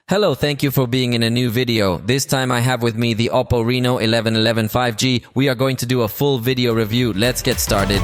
Hello, thank you for being in a new video. This time I have with me the OPPO Reno11 5G. We are going to do a full video review. Let's get started.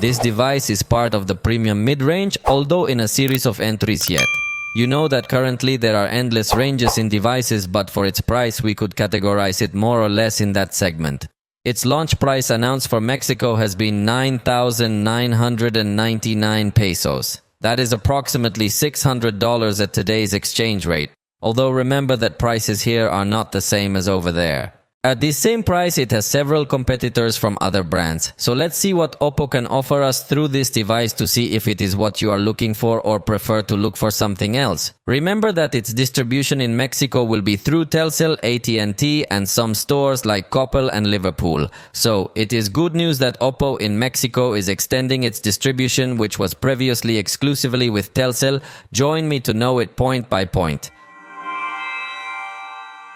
This device is part of the premium mid-range, although in a series of entries yet. You know that currently there are endless ranges in devices, but for its price we could categorize it more or less in that segment. Its launch price announced for Mexico has been 9,999 pesos. That is approximately $600 at today's exchange rate. Although remember that prices here are not the same as over there. At this same price, it has several competitors from other brands. So let's see what OPPO can offer us through this device to see if it is what you are looking for or prefer to look for something else. Remember that its distribution in Mexico will be through Telcel, AT&T, and some stores like Coppel and Liverpool. So it is good news that OPPO in Mexico is extending its distribution, which was previously exclusively with Telcel. Join me to know it point by point.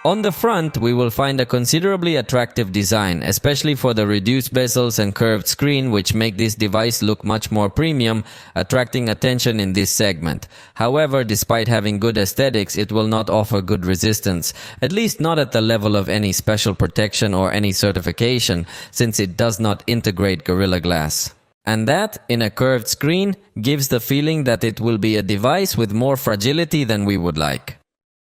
On the front, we will find a considerably attractive design, especially for the reduced bezels and curved screen, which make this device look much more premium, attracting attention in this segment. However, despite having good aesthetics, it will not offer good resistance, at least not at the level of any special protection or any certification, since it does not integrate Gorilla Glass. And that, in a curved screen, gives the feeling that it will be a device with more fragility than we would like.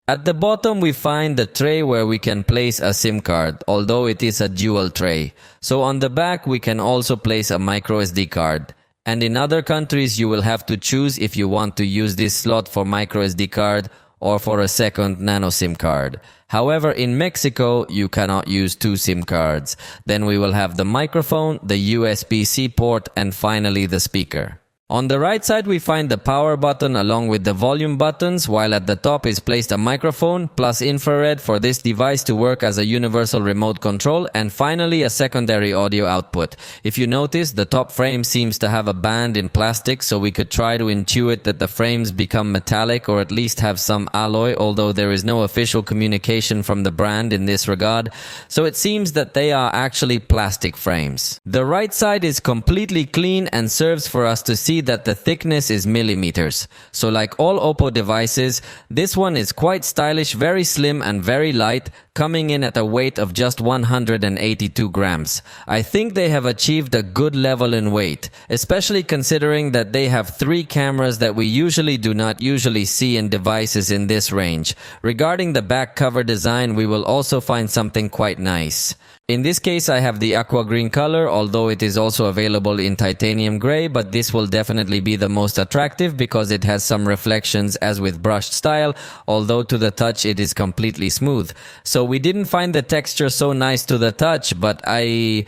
At the bottom we find the tray where we can place a SIM card, although it is a dual tray. So on the back we can also place a microSD card. And in other countries you will have to choose if you want to use this slot for microSD card or for a second nano SIM card. However, in Mexico you cannot use two SIM cards. Then we will have the microphone, the USB-C port, and finally the speaker. On the right side we find the power button along with the volume buttons, while at the top is placed a microphone plus infrared for this device to work as a universal remote control, and finally a secondary audio output. If you notice, the top frame seems to have a band in plastic, so we could try to intuit that the frames become metallic or at least have some alloy, although there is no official communication from the brand in this regard, so it seems that they are actually plastic frames. The right side is completely clean and serves for us to see that the thickness is millimeters. So like all OPPO devices, this one is quite stylish, very slim and very light, coming in at a weight of just 182 grams. I think they have achieved a good level in weight, especially considering that they have three cameras that we do not see in devices in this range. Regarding the back cover design, we will also find something quite nice. In this case I have the aqua green color, although it is also available in titanium gray, but this will definitely be the most attractive because it has some reflections as with brushed style, although to the touch it is completely smooth. So we didn't find the texture so nice to the touch, but I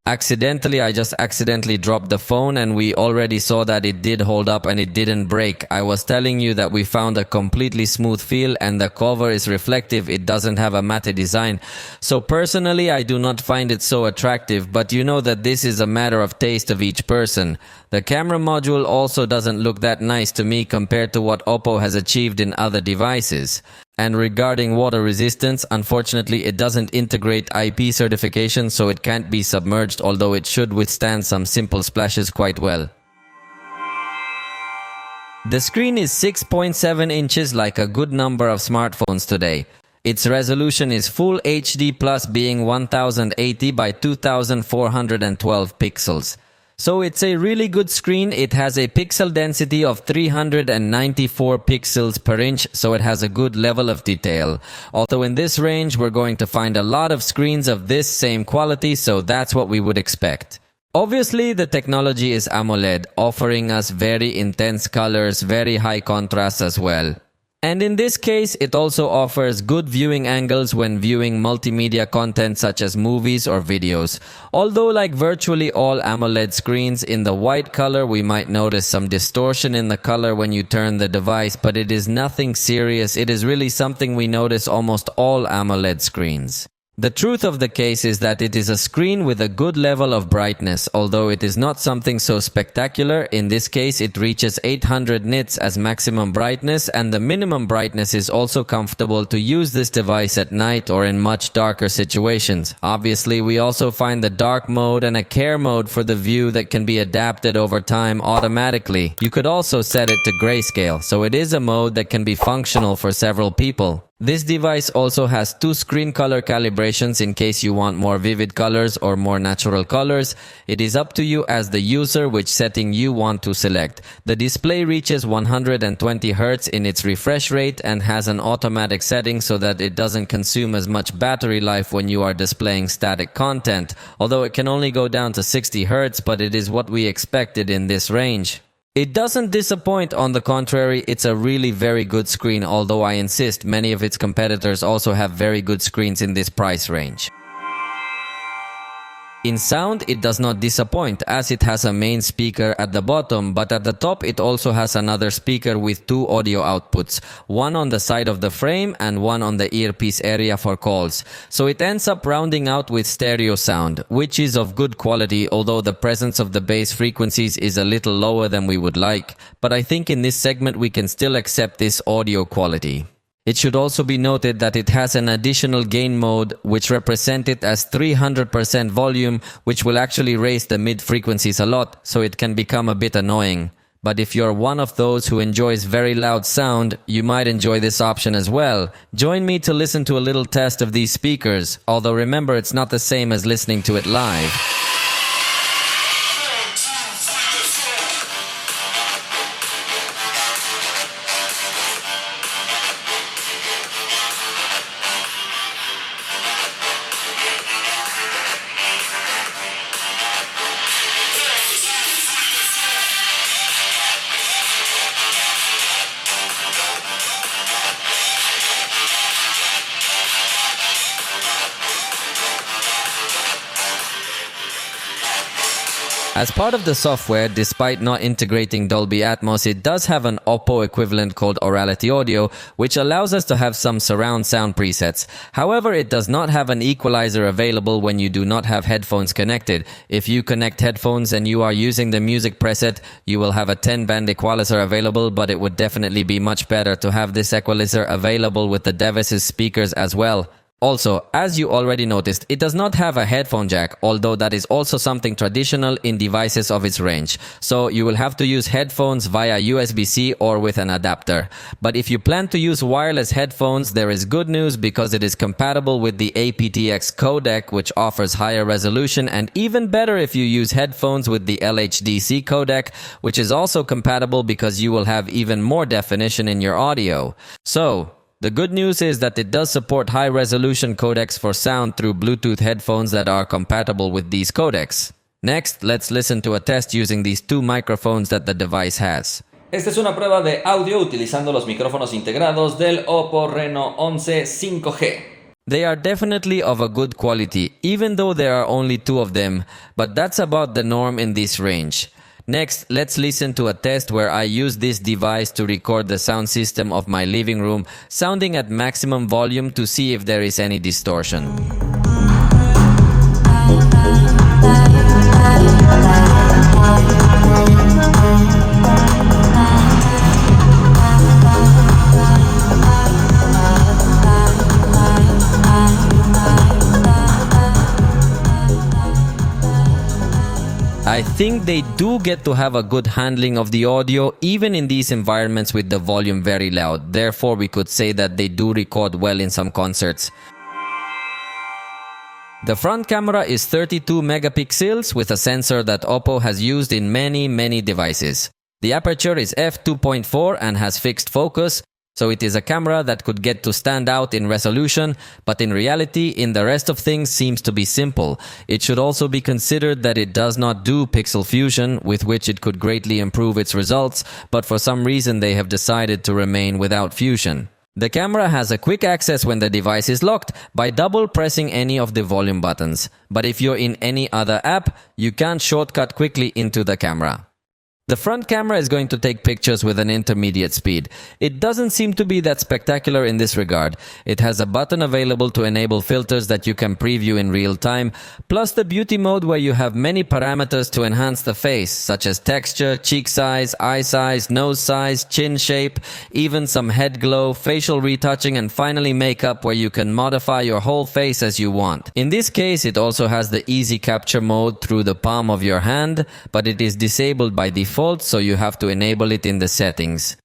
just accidentally dropped the phone, and we already saw that it did hold up and it didn't break. I was telling you that we found a completely smooth feel and the cover is reflective. It doesn't have a matte design. So personally I do not find it so attractive, but you know that this is a matter of taste of each person. The camera module also doesn't look that nice to me compared to what OPPO has achieved in other devices. And regarding water resistance, unfortunately it doesn't integrate IP certification, so it can't be submerged, although it should withstand some simple splashes quite well. The screen is 6.7 inches, like a good number of smartphones today. Its resolution is Full HD Plus, being 1080 by 2412 pixels. So it's a really good screen. It has a pixel density of 394 pixels per inch, so it has a good level of detail. Although in this range we're going to find a lot of screens of this same quality, so that's what we would expect. Obviously the technology is AMOLED, offering us very intense colors, very high contrast as well. And in this case, it also offers good viewing angles when viewing multimedia content such as movies or videos. Although like virtually all AMOLED screens, in the white color we might notice some distortion in the color when you turn the device, but it is nothing serious. It is really something we notice almost all AMOLED screens. The truth of the case is that it is a screen with a good level of brightness, although it is not something so spectacular. In this case, it reaches 800 nits as maximum brightness, and the minimum brightness is also comfortable to use this device at night or in much darker situations. Obviously, we also find the dark mode and a care mode for the view that can be adapted over time automatically. You could also set it to grayscale, so it is a mode that can be functional for several people. This device also has 2 screen color calibrations in case you want more vivid colors or more natural colors. It is up to you as the user which setting you want to select. The display reaches 120 Hz in its refresh rate and has an automatic setting so that it doesn't consume as much battery life when you are displaying static content, although it can only go down to 60 Hz, but it is what we expected in this range. It doesn't disappoint, on the contrary, it's a really very good screen, although I insist many of its competitors also have very good screens in this price range. In sound, it does not disappoint as it has a main speaker at the bottom, but at the top it also has another speaker with 2 audio outputs, one on the side of the frame and one on the earpiece area for calls. So it ends up rounding out with stereo sound, which is of good quality, although the presence of the bass frequencies is a little lower than we would like. But I think in this segment we can still accept this audio quality. It should also be noted that it has an additional gain mode which represents it as 300% volume, which will actually raise the mid frequencies a lot, so it can become a bit annoying. But if you're one of those who enjoys very loud sound, you might enjoy this option as well. Join me to listen to a little test of these speakers, although remember it's not the same as listening to it live. As part of the software, despite not integrating Dolby Atmos, it does have an OPPO equivalent called Aurality Audio, which allows us to have some surround sound presets. However, it does not have an equalizer available when you do not have headphones connected. If you connect headphones and you are using the music preset, you will have a 10-band equalizer available, but it would definitely be much better to have this equalizer available with the device's speakers as well. Also, as you already noticed, it does not have a headphone jack, although that is also something traditional in devices of its range. So you will have to use headphones via USB-C or with an adapter. But if you plan to use wireless headphones, there is good news because it is compatible with the aptX codec, which offers higher resolution, and even better if you use headphones with the LHDC codec, which is also compatible because you will have even more definition in your audio. So, the good news is that it does support high-resolution codecs for sound through Bluetooth headphones that are compatible with these codecs. Next, let's listen to a test using these 2 microphones that the device has. Esta es una prueba de audio utilizando los micrófonos integrados del OPPO Reno11 5G. They are definitely of a good quality, even though there are only 2 of them, but that's about the norm in this range. Next, let's listen to a test where I use this device to record the sound system of my living room, sounding at maximum volume to see if there is any distortion. I think they do get to have a good handling of the audio even in these environments with the volume very loud. Therefore, we could say that they do record well in some concerts. The front camera is 32 megapixels with a sensor that OPPO has used in many devices. The aperture is f2.4 and has fixed focus, so it is a camera that could get to stand out in resolution, but in reality, in the rest of things seems to be simple. It should also be considered that it does not do pixel fusion, with which it could greatly improve its results, but for some reason they have decided to remain without fusion. The camera has a quick access when the device is locked by double pressing any of the volume buttons, but if you're in any other app, you can't shortcut quickly into the camera. The front camera is going to take pictures with an intermediate speed. It doesn't seem to be that spectacular in this regard. It has a button available to enable filters that you can preview in real time, plus the beauty mode where you have many parameters to enhance the face, such as texture, cheek size, eye size, nose size, chin shape, even some head glow, facial retouching, and finally makeup where you can modify your whole face as you want. In this case, it also has the easy capture mode through the palm of your hand, but it is disabled by default, so you have to enable it in the settings.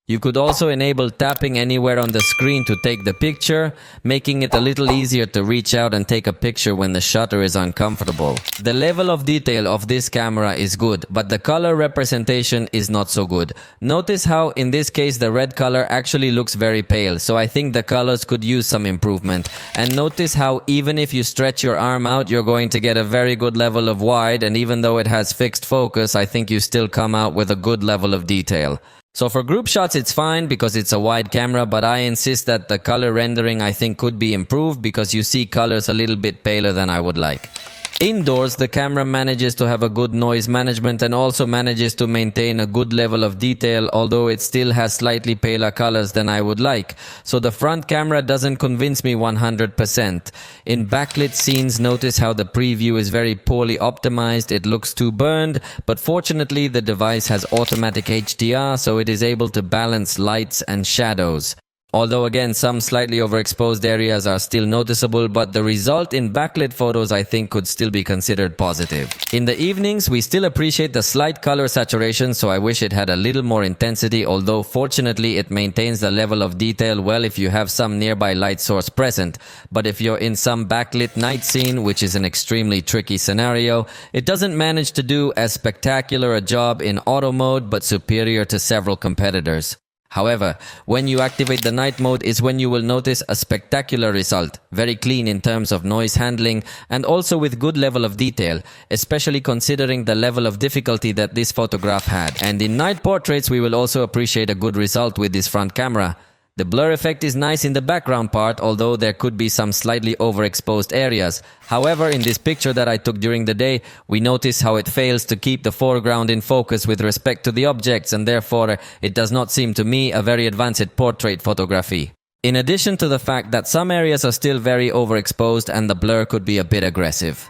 You could also enable tapping anywhere on the screen to take the picture, making it a little easier to reach out and take a picture when the shutter is uncomfortable. The level of detail of this camera is good, but the color representation is not so good. Notice how in this case the red color actually looks very pale, so I think the colors could use some improvement. And notice how even if you stretch your arm out, you're going to get a very good level of wide, and even though it has fixed focus, I think you still come out with a good level of detail. So for group shots it's fine because it's a wide camera, but I insist that the color rendering I think could be improved because you see colors a little bit paler than I would like. Indoors, the camera manages to have a good noise management and also manages to maintain a good level of detail, although it still has slightly paler colors than I would like. So the front camera doesn't convince me 100%. In backlit scenes, notice how the preview is very poorly optimized. It looks too burned, but fortunately the device has automatic HDR, so it is able to balance lights and shadows. Although again, some slightly overexposed areas are still noticeable, but the result in backlit photos I think could still be considered positive. In the evenings, we still appreciate the slight color saturation, so I wish it had a little more intensity, although fortunately it maintains the level of detail well if you have some nearby light source present. But if you're in some backlit night scene, which is an extremely tricky scenario, it doesn't manage to do as spectacular a job in auto mode, but superior to several competitors. However, when you activate the night mode is when you will notice a spectacular result, very clean in terms of noise handling and also with good level of detail, especially considering the level of difficulty that this photograph had. And in night portraits we will also appreciate a good result with this front camera. The blur effect is nice in the background part, although there could be some slightly overexposed areas. However, in this picture that I took during the day, we notice how it fails to keep the foreground in focus with respect to the objects, and therefore it does not seem to me a very advanced portrait photography. In addition to the fact that some areas are still very overexposed and the blur could be a bit aggressive.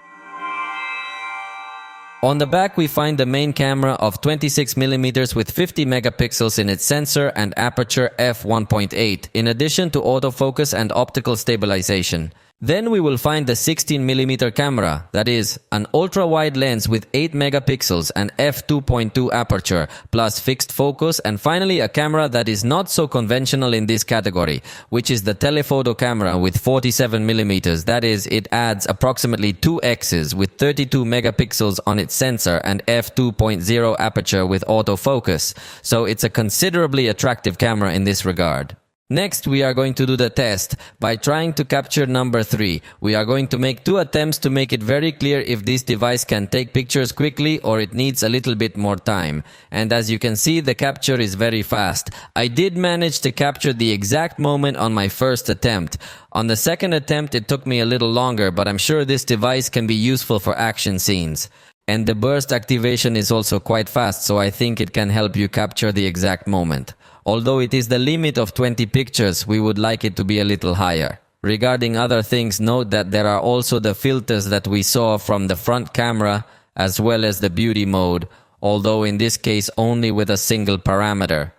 On the back we find the main camera of 26mm with 50 megapixels in its sensor and aperture f1.8, in addition to autofocus and optical stabilization. Then we will find the 16mm camera, that is, an ultra-wide lens with 8 megapixels and f2.2 aperture, plus fixed focus, and finally a camera that is not so conventional in this category, which is the telephoto camera with 47mm, that is, it adds approximately 2x's with 32 megapixels on its sensor and f2.0 aperture with autofocus, so it's a considerably attractive camera in this regard. Next, we are going to do the test by trying to capture number 3. We are going to make 2 attempts to make it very clear if this device can take pictures quickly or it needs a little bit more time. And as you can see, the capture is very fast. I did manage to capture the exact moment on my first attempt. On the second attempt, it took me a little longer, but I'm sure this device can be useful for action scenes. And the burst activation is also quite fast, so I think it can help you capture the exact moment. Although it is the limit of 20 pictures, we would like it to be a little higher. Regarding other things, note that there are also the filters that we saw from the front camera as well as the beauty mode, although in this case only with a single parameter.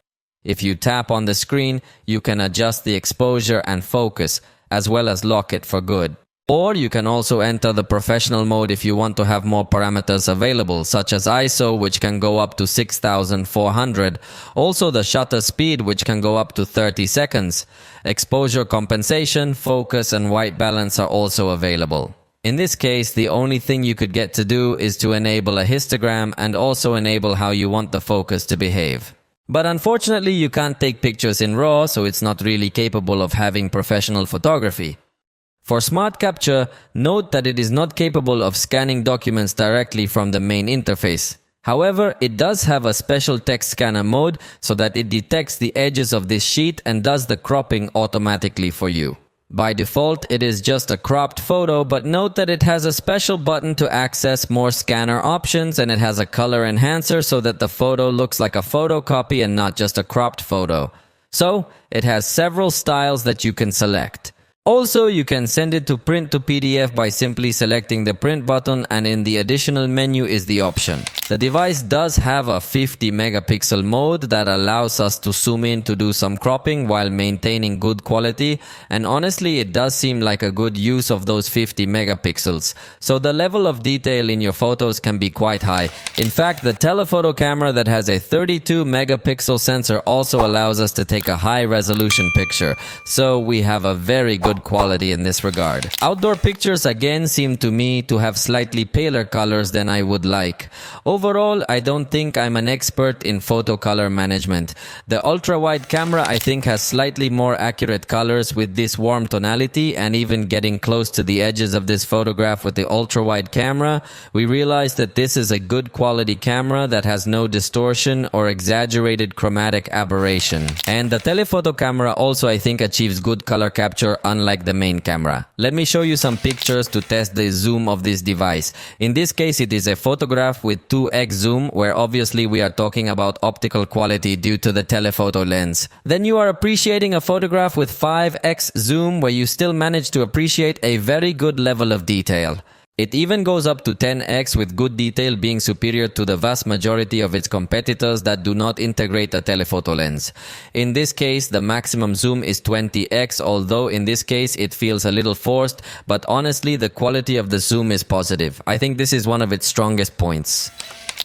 If you tap on the screen, you can adjust the exposure and focus, as well as lock it for good. Or you can also enter the professional mode if you want to have more parameters available, such as ISO, which can go up to 6400. Also the shutter speed, which can go up to 30 seconds. Exposure compensation, focus and white balance are also available. In this case, the only thing you could get to do is to enable a histogram and also enable how you want the focus to behave. But unfortunately, you can't take pictures in RAW, so it's not really capable of having professional photography. For Smart Capture, note that it is not capable of scanning documents directly from the main interface. However, it does have a special text scanner mode so that it detects the edges of this sheet and does the cropping automatically for you. By default, it is just a cropped photo, but note that it has a special button to access more scanner options, and it has a color enhancer so that the photo looks like a photocopy and not just a cropped photo. So, it has several styles that you can select. Also, you can send it to print to PDF by simply selecting the print button, and in the additional menu is the option. The device does have a 50 megapixel mode that allows us to zoom in to do some cropping while maintaining good quality, and honestly it does seem like a good use of those 50 megapixels. So the level of detail in your photos can be quite high. In fact, the telephoto camera that has a 32 megapixel sensor also allows us to take a high resolution picture. So we have a very good quality in this regard. Outdoor pictures again seem to me to have slightly paler colors than I would like. Overall, I don't think I'm an expert in photo color management. The ultra-wide camera I think has slightly more accurate colors with this warm tonality, and even getting close to the edges of this photograph with the ultra-wide camera, we realize that this is a good quality camera that has no distortion or exaggerated chromatic aberration. And the telephoto camera also I think achieves good color capture unlike the main camera. Let me show you some pictures to test the zoom of this device. In this case, it is a photograph with 2x zoom, where obviously we are talking about optical quality due to the telephoto lens. Then you are appreciating a photograph with 5x zoom, where you still manage to appreciate a very good level of detail. It even goes up to 10x, with good detail being superior to the vast majority of its competitors that do not integrate a telephoto lens. In this case, the maximum zoom is 20x, although in this case it feels a little forced, but honestly the quality of the zoom is positive. I think this is one of its strongest points.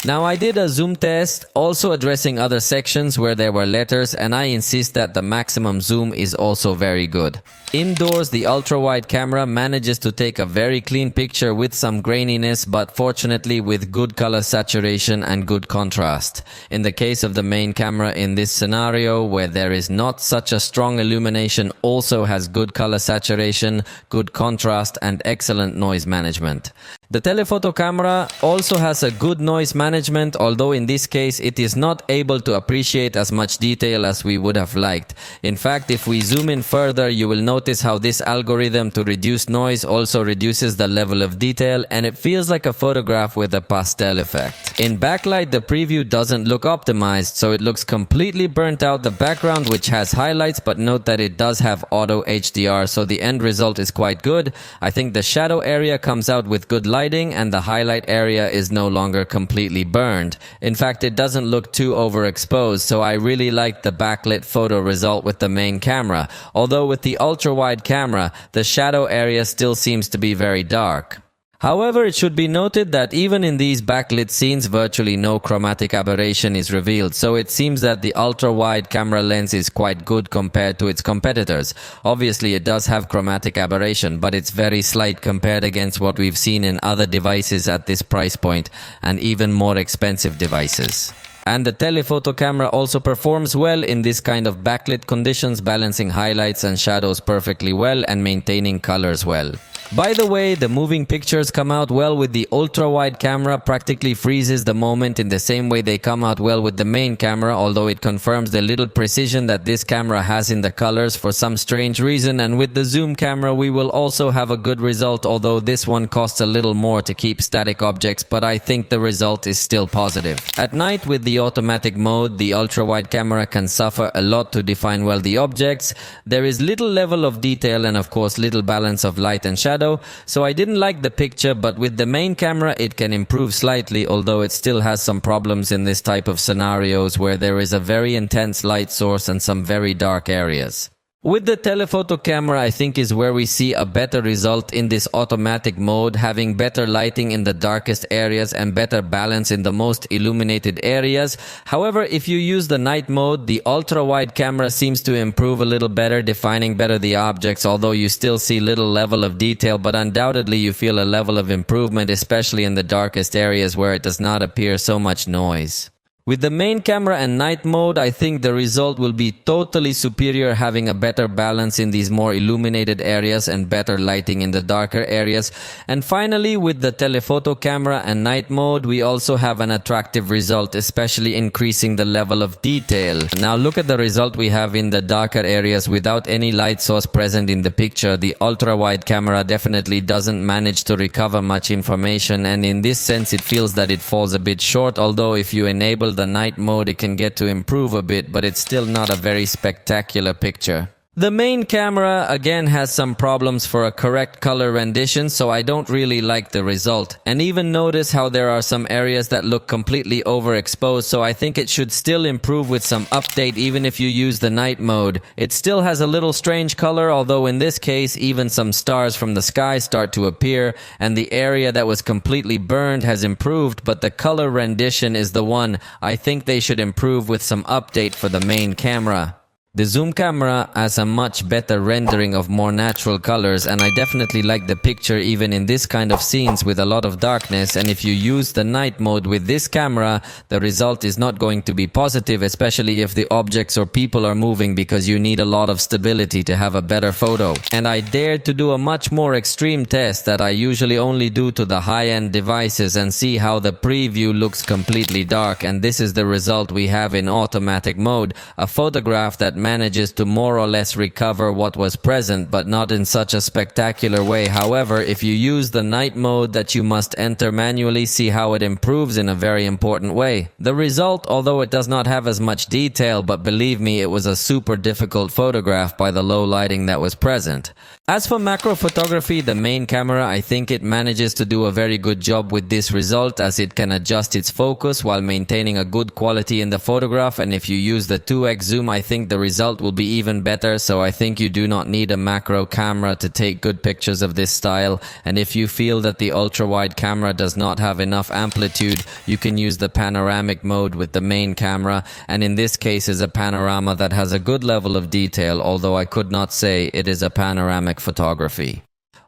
Now I did a zoom test, also addressing other sections where there were letters, and I insist that the maximum zoom is also very good. Indoors, the ultra-wide camera manages to take a very clean picture with some graininess, but fortunately with good color saturation and good contrast. In the case of the main camera in this scenario, where there is not such a strong illumination, also has good color saturation, good contrast, and excellent noise management. The telephoto camera also has a good noise management, although in this case it is not able to appreciate as much detail as we would have liked. In fact, if we zoom in further, you will notice how this algorithm to reduce noise also reduces the level of detail, and it feels like a photograph with a pastel effect. In backlight, the preview doesn't look optimized, so it looks completely burnt out the background, which has highlights, but note that it does have auto HDR, so the end result is quite good. I think the shadow area comes out with good lighting, and the highlight area is no longer completely burned. In fact, it doesn't look too overexposed, so I really like the backlit photo result with the main camera. Although with the ultra-wide camera, the shadow area still seems to be very dark. However, it should be noted that even in these backlit scenes, virtually no chromatic aberration is revealed, so it seems that the ultra-wide camera lens is quite good compared to its competitors. Obviously, it does have chromatic aberration, but it's very slight compared against what we've seen in other devices at this price point, and even more expensive devices. And the telephoto camera also performs well in this kind of backlit conditions, balancing highlights and shadows perfectly well and maintaining colors well. By the way, the moving pictures come out well with the ultra-wide camera, practically freezes the moment in the same way they come out well with the main camera, although it confirms the little precision that this camera has in the colors for some strange reason. And with the zoom camera we will also have a good result, although this one costs a little more to keep static objects, but I think the result is still positive. At night, with the automatic mode, the ultra-wide camera can suffer a lot to define well the objects. There is little level of detail and of course little balance of light and shadow, so I didn't like the picture, but with the main camera it can improve slightly, although it still has some problems in this type of scenarios where there is a very intense light source and some very dark areas. With the telephoto camera, I think is where we see a better result in this automatic mode, having better lighting in the darkest areas and better balance in the most illuminated areas. However, if you use the night mode, the ultra-wide camera seems to improve a little better, defining better the objects, although you still see little level of detail, but undoubtedly you feel a level of improvement, especially in the darkest areas where it does not appear so much noise. With the main camera and night mode, I think the result will be totally superior, having a better balance in these more illuminated areas and better lighting in the darker areas. And finally, with the telephoto camera and night mode, we also have an attractive result, especially increasing the level of detail. Now look at the result we have in the darker areas without any light source present in the picture. The ultra-wide camera definitely doesn't manage to recover much information, and in this sense it feels that it falls a bit short, although if you enable the night mode it can get to improve a bit, but it's still not a very spectacular picture. The main camera again has some problems for a correct color rendition, so I don't really like the result. And even notice how there are some areas that look completely overexposed, so I think it should still improve with some update even if you use the night mode. It still has a little strange color, although in this case even some stars from the sky start to appear, and the area that was completely burned has improved, but the color rendition is the one I think they should improve with some update for the main camera. The zoom camera has a much better rendering of more natural colors, and I definitely like the picture even in this kind of scenes with a lot of darkness, and if you use the night mode with this camera, the result is not going to be positive, especially if the objects or people are moving, because you need a lot of stability to have a better photo. And I dared to do a much more extreme test that I usually only do to the high-end devices and see how the preview looks completely dark, and this is the result we have in automatic mode, a photograph that manages to more or less recover what was present, but not in such a spectacular way. However, if you use the night mode that you must enter manually, see how it improves in a very important way. The result, although it does not have as much detail, but believe me, it was a super difficult photograph by the low lighting that was present. As for macro photography, the main camera, I think it manages to do a very good job with this result, as it can adjust its focus while maintaining a good quality in the photograph, and if you use the 2x zoom, I think the result will be even better, so I think you do not need a macro camera to take good pictures of this style. And if you feel that the ultra-wide camera does not have enough amplitude, you can use the panoramic mode with the main camera, and in this case is a panorama that has a good level of detail, although I could not say it is a panoramic photography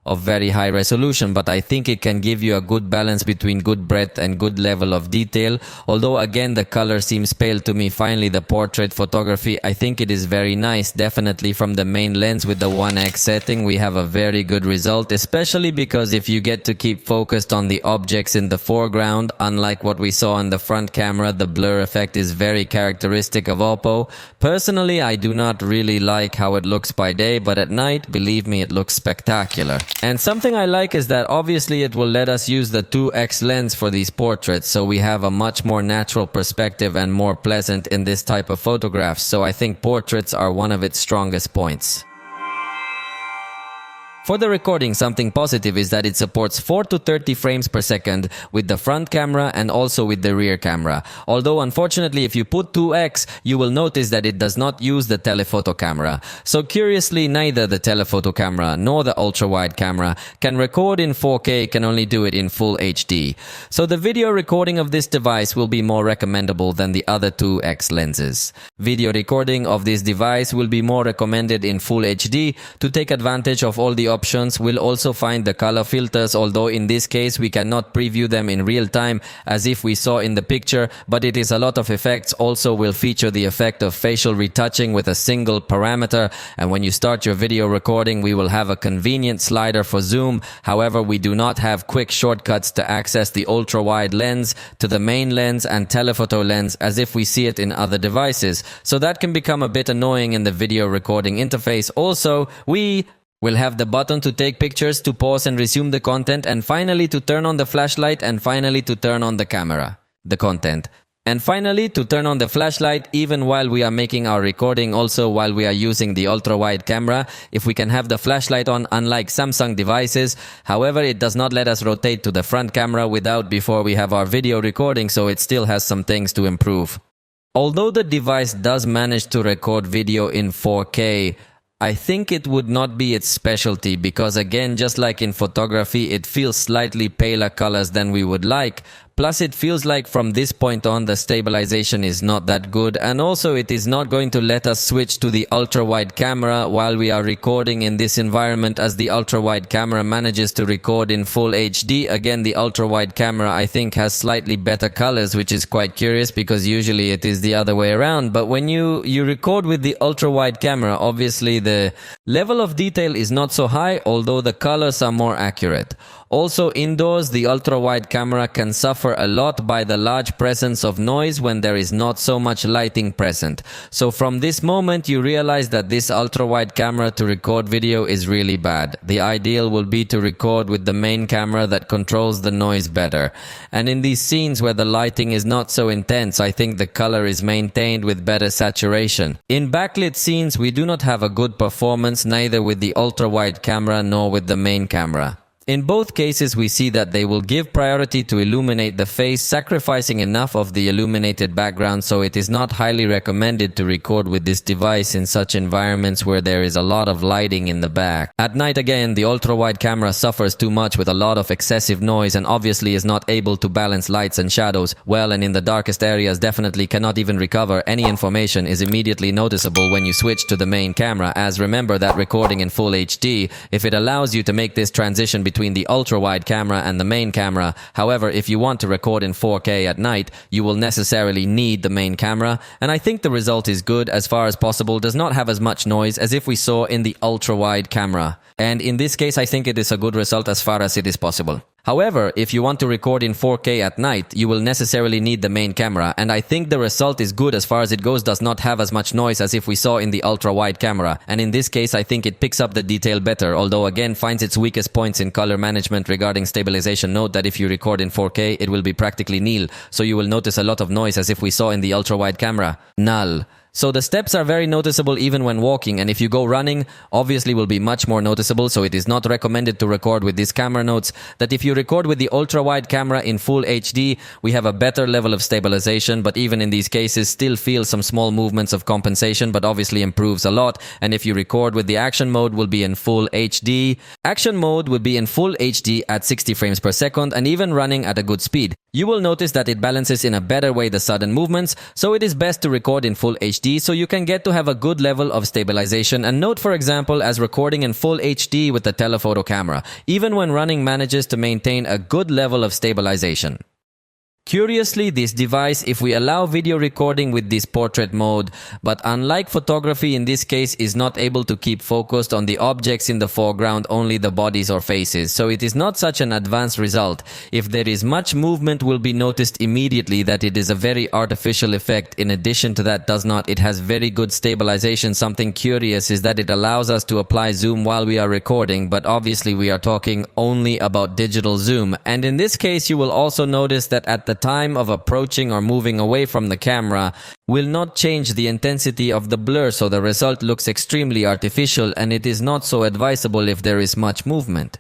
of very high resolution, but I think it can give you a good balance between good breadth and good level of detail, although again the color seems pale to me. Finally, the portrait photography, I think it is very nice. Definitely from the main lens with the 1x setting we have a very good result, especially because if you get to keep focused on the objects in the foreground, unlike what we saw on the front camera, the blur effect is very characteristic of OPPO. Personally, I do not really like how it looks by day, but at night, believe me, it looks spectacular. And something I like is that obviously it will let us use the 2x lens for these portraits, so we have a much more natural perspective and more pleasant in this type of photographs, so I think portraits are one of its strongest points. For the recording, something positive is that it supports 4 to 30 frames per second with the front camera and also with the rear camera. Although unfortunately if you put 2x, you will notice that it does not use the telephoto camera. So curiously, neither the telephoto camera nor the ultra-wide camera can record in 4K, can only do it in full HD. So the video recording of this device will be more recommendable than the other 2x lenses. Video recording of this device will be more recommended in full HD to take advantage of all the options. We'll also find the color filters, although in this case we cannot preview them in real time as if we saw in the picture, but it is a lot of effects. Also will feature the effect of facial retouching with a single parameter, and when you start your video recording we will have a convenient slider for zoom. However, we do not have quick shortcuts to access the ultra-wide lens to the main lens and telephoto lens as if we see it in other devices, so that can become a bit annoying in the video recording interface. Also, we'll have the button to take pictures, to pause and resume the content, and finally to turn on the flashlight, and finally to turn on the camera, the content. And finally to turn on the flashlight even while we are making our recording, also while we are using the ultra-wide camera, if we can have the flashlight on, unlike Samsung devices. However, it does not let us rotate to the front camera without before we have our video recording, so it still has some things to improve. Although the device does manage to record video in 4K, I think it would not be its specialty because again, just like in photography, it feels slightly paler colors than we would like. Plus it feels like from this point on the stabilization is not that good, and also it is not going to let us switch to the ultra-wide camera while we are recording in this environment, as the ultra-wide camera manages to record in full HD. Again, the ultra-wide camera I think has slightly better colors, which is quite curious because usually it is the other way around. But when you record with the ultra-wide camera, obviously the level of detail is not so high, although the colors are more accurate. Also indoors, the ultra-wide camera can suffer a lot by the large presence of noise when there is not so much lighting present. So from this moment you realize that this ultra-wide camera to record video is really bad. The ideal will be to record with the main camera that controls the noise better. And in these scenes where the lighting is not so intense, I think the color is maintained with better saturation. In backlit scenes we do not have a good performance neither with the ultra-wide camera nor with the main camera. In both cases we see that they will give priority to illuminate the face, sacrificing enough of the illuminated background, so it is not highly recommended to record with this device in such environments where there is a lot of lighting in the back. At night again, the ultra-wide camera suffers too much with a lot of excessive noise and obviously is not able to balance lights and shadows well, and in the darkest areas definitely cannot even recover any information is immediately noticeable when you switch to the main camera, as remember that recording in full HD, if it allows you to make this transition between the ultra-wide camera and the main camera. However, if you want to record in 4K at night, you will necessarily need the main camera, and I think the result is good as far as possible, does not have as much noise as if we saw in the ultra-wide camera. And in this case, I think it is a good result as far as it is possible. However, if you want to record in 4K at night, you will necessarily need the main camera, and I think the result is good as far as it goes, does not have as much noise as if we saw in the ultra-wide camera, and in this case I think it picks up the detail better, although again finds its weakest points in color management regarding stabilization. Note that if you record in 4K, it will be practically nil, so you will notice a lot of noise as if we saw in the ultra-wide camera. Null. So the steps are very noticeable even when walking, and if you go running, obviously will be much more noticeable, so it is not recommended to record with this camera. Notes that if you record with the ultra-wide camera in full HD, we have a better level of stabilization, but even in these cases still feel some small movements of compensation, but obviously improves a lot. And if you record with the action mode, will be in full HD. Action mode would be in full HD at 60 frames per second and even running at a good speed. You will notice that it balances in a better way the sudden movements, so it is best to record in full HD so you can get to have a good level of stabilization. And note, for example, as recording in full HD with the telephoto camera, even when running manages to maintain a good level of stabilization. Curiously, this device, if we allow video recording with this portrait mode, but unlike photography in this case, is not able to keep focused on the objects in the foreground, only the bodies or faces, so it is not such an advanced result. If there is much movement, will be noticed immediately that it is a very artificial effect. In addition to that, it has very good stabilization. Something curious is that it allows us to apply zoom while we are recording, but obviously we are talking only about digital zoom, and in this case you will also notice that at the time of approaching or moving away from the camera will not change the intensity of the blur, so the result looks extremely artificial, and it is not so advisable if there is much movement.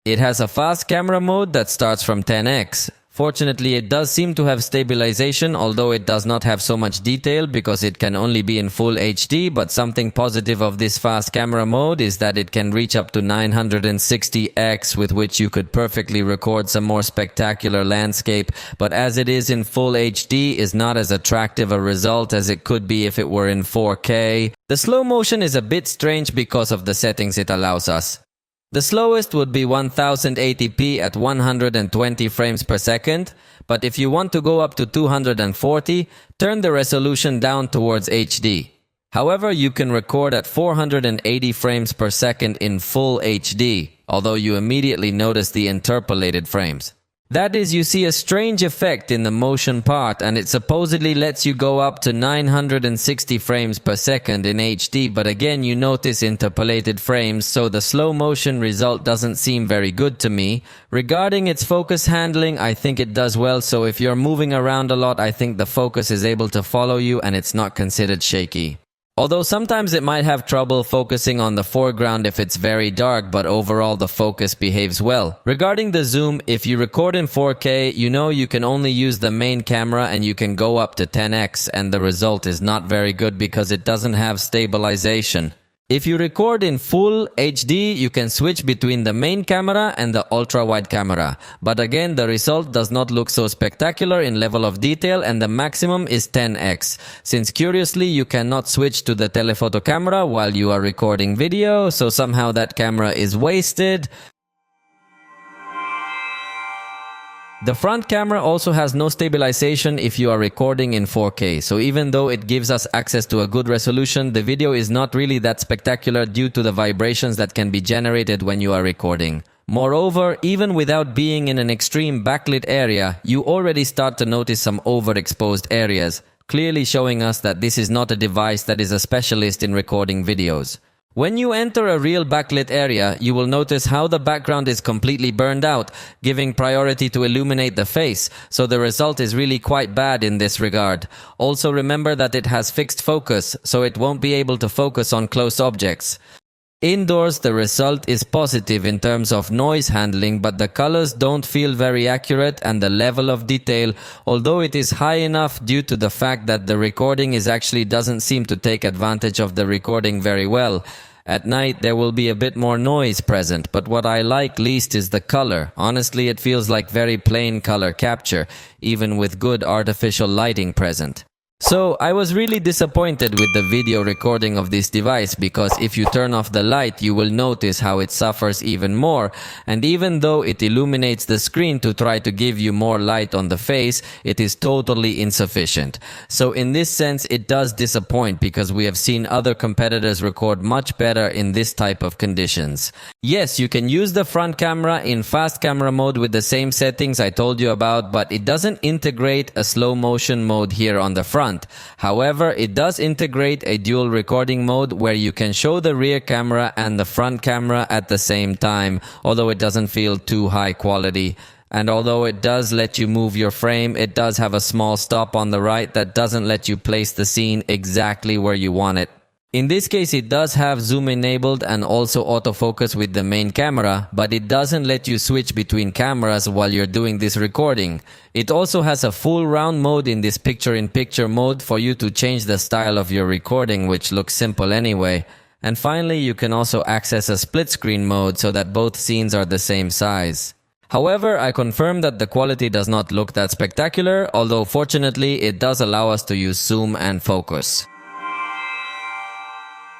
It has a fast camera mode that starts from 10x. Fortunately, it does seem to have stabilization, although it does not have so much detail because it can only be in full HD, but something positive of this fast camera mode is that it can reach up to 960x, with which you could perfectly record some more spectacular landscape, but as it is in full HD is not as attractive a result as it could be if it were in 4K. The slow motion is a bit strange because of the settings it allows us. The slowest would be 1080p at 120 frames per second, but if you want to go up to 240, turn the resolution down towards HD. However, you can record at 480 frames per second in full HD, although you immediately notice the interpolated frames. That is, you see a strange effect in the motion part, and it supposedly lets you go up to 960 frames per second in HD, but again you notice interpolated frames, so the slow motion result doesn't seem very good to me. Regarding its focus handling, I think it does well, so if you're moving around a lot, I think the focus is able to follow you and it's not considered shaky. Although sometimes it might have trouble focusing on the foreground if it's very dark, but overall the focus behaves well. Regarding the zoom, if you record in 4K, you can only use the main camera and you can go up to 10x, and the result is not very good because it doesn't have stabilization. If you record in full HD, you can switch between the main camera and the ultra-wide camera. But again, the result does not look so spectacular in level of detail, and the maximum is 10x. Since curiously, you cannot switch to the telephoto camera while you are recording video, so somehow that camera is wasted. The front camera also has no stabilization if you are recording in 4K, so even though it gives us access to a good resolution, the video is not really that spectacular due to the vibrations that can be generated when you are recording. Moreover, even without being in an extreme backlit area, you already start to notice some overexposed areas, clearly showing us that this is not a device that is a specialist in recording videos. When you enter a real backlit area, you will notice how the background is completely burned out, giving priority to illuminate the face, so the result is really quite bad in this regard. Also remember that it has fixed focus, so it won't be able to focus on close objects. Indoors, the result is positive in terms of noise handling, but the colors don't feel very accurate and the level of detail, although it is high enough due to the fact that the recording actually doesn't seem to take advantage of the recording very well. At night, there will be a bit more noise present, but what I like least is the color. Honestly, it feels like very plain color capture, even with good artificial lighting present. So, I was really disappointed with the video recording of this device because if you turn off the light, you will notice how it suffers even more, and even though it illuminates the screen to try to give you more light on the face, it is totally insufficient. So in this sense, it does disappoint because we have seen other competitors record much better in this type of conditions. Yes, you can use the front camera in fast camera mode with the same settings I told you about, but it doesn't integrate a slow motion mode here on the front. However, it does integrate a dual recording mode where you can show the rear camera and the front camera at the same time, although it doesn't feel too high quality. And although it does let you move your frame, it does have a small stop on the right that doesn't let you place the scene exactly where you want it. In this case, it does have zoom enabled and also autofocus with the main camera, but it doesn't let you switch between cameras while you're doing this recording. It also has a full round mode in this picture-in-picture mode for you to change the style of your recording, which looks simple anyway. And finally, you can also access a split screen mode so that both scenes are the same size. However, I confirm that the quality does not look that spectacular, although fortunately it does allow us to use zoom and focus.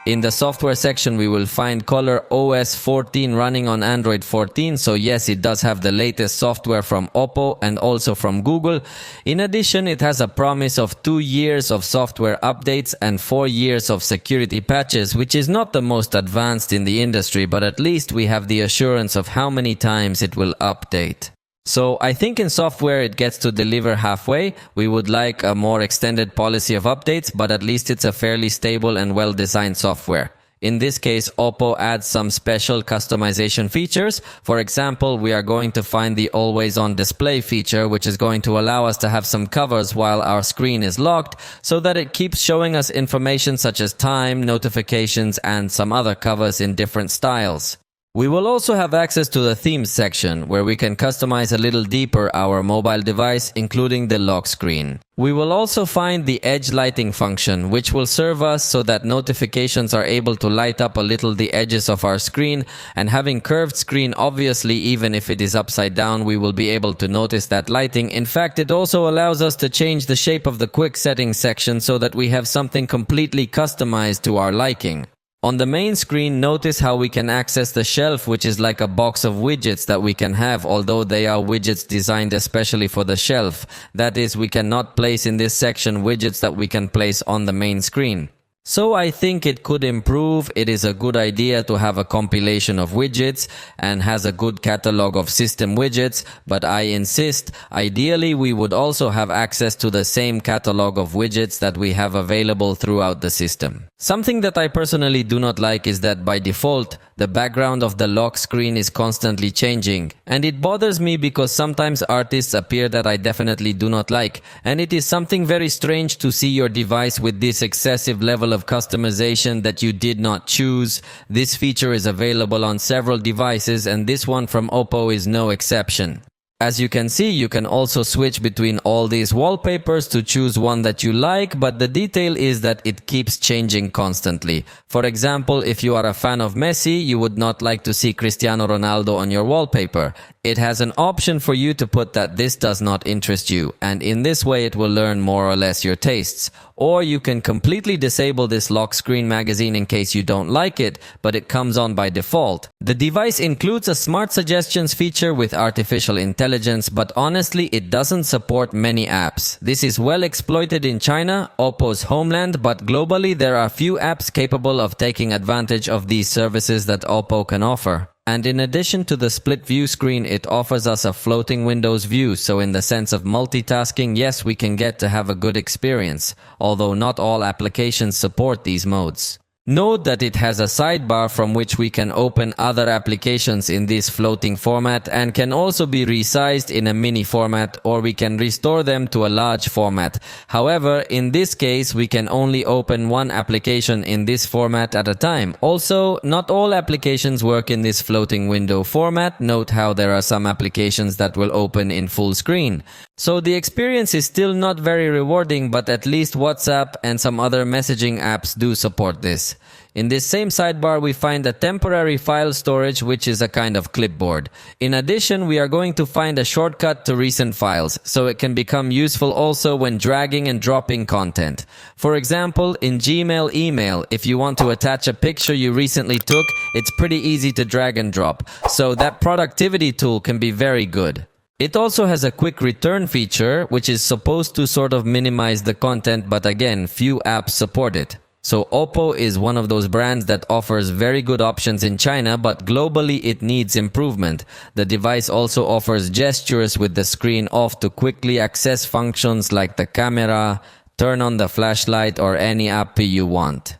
In the software section, we will find Color OS 14 running on Android 14, so yes, it does have the latest software from OPPO and also from Google. In addition, it has a promise of 2 years of software updates and 4 years of security patches, which is not the most advanced in the industry, but at least we have the assurance of how many times it will update. So I think in software it gets to deliver halfway. We would like a more extended policy of updates, but at least it's a fairly stable and well-designed software. In this case, OPPO adds some special customization features. For example, we are going to find the always-on display feature, which is going to allow us to have some covers while our screen is locked, so that it keeps showing us information such as time, notifications, and some other covers in different styles. We will also have access to the themes section, where we can customize a little deeper our mobile device, including the lock screen. We will also find the edge lighting function, which will serve us so that notifications are able to light up a little the edges of our screen, and having curved screen, obviously even if it is upside down, we will be able to notice that lighting. In fact, it also allows us to change the shape of the quick settings section so that we have something completely customized to our liking. On the main screen, notice how we can access the shelf, which is like a box of widgets that we can have, although they are widgets designed especially for the shelf. That is, we cannot place in this section widgets that we can place on the main screen. So I think it could improve. It is a good idea to have a compilation of widgets and has a good catalog of system widgets, but I insist, ideally we would also have access to the same catalog of widgets that we have available throughout the system. Something that I personally do not like is that by default, the background of the lock screen is constantly changing, and it bothers me because sometimes artists appear that I definitely do not like, and it is something very strange to see your device with this excessive level of customization that you did not choose. This feature is available on several devices, and this one from OPPO is no exception. As you can see, you can also switch between all these wallpapers to choose one that you like, but the detail is that it keeps changing constantly. For example, if you are a fan of Messi, you would not like to see Cristiano Ronaldo on your wallpaper. It has an option for you to put that this does not interest you, and in this way it will learn more or less your tastes. Or you can completely disable this lock screen magazine in case you don't like it, but it comes on by default. The device includes a smart suggestions feature with artificial intelligence, but honestly it doesn't support many apps. This is well exploited in China, OPPO's homeland, but globally there are few apps capable of taking advantage of these services that OPPO can offer. And in addition to the split view screen, it offers us a floating Windows view, so in the sense of multitasking, yes, we can get to have a good experience, although not all applications support these modes. Note that it has a sidebar from which we can open other applications in this floating format and can also be resized in a mini format, or we can restore them to a large format. However, in this case, we can only open one application in this format at a time. Also, not all applications work in this floating window format. Note how there are some applications that will open in full screen. So the experience is still not very rewarding, but at least WhatsApp and some other messaging apps do support this. In this same sidebar, we find a temporary file storage, which is a kind of clipboard. In addition, we are going to find a shortcut to recent files, so it can become useful also when dragging and dropping content. For example, in Gmail email, if you want to attach a picture you recently took, it's pretty easy to drag and drop. So that productivity tool can be very good. It also has a quick return feature, which is supposed to sort of minimize the content, but again, few apps support it. So OPPO is one of those brands that offers very good options in China, but globally it needs improvement. The device also offers gestures with the screen off to quickly access functions like the camera, turn on the flashlight, or any app you want.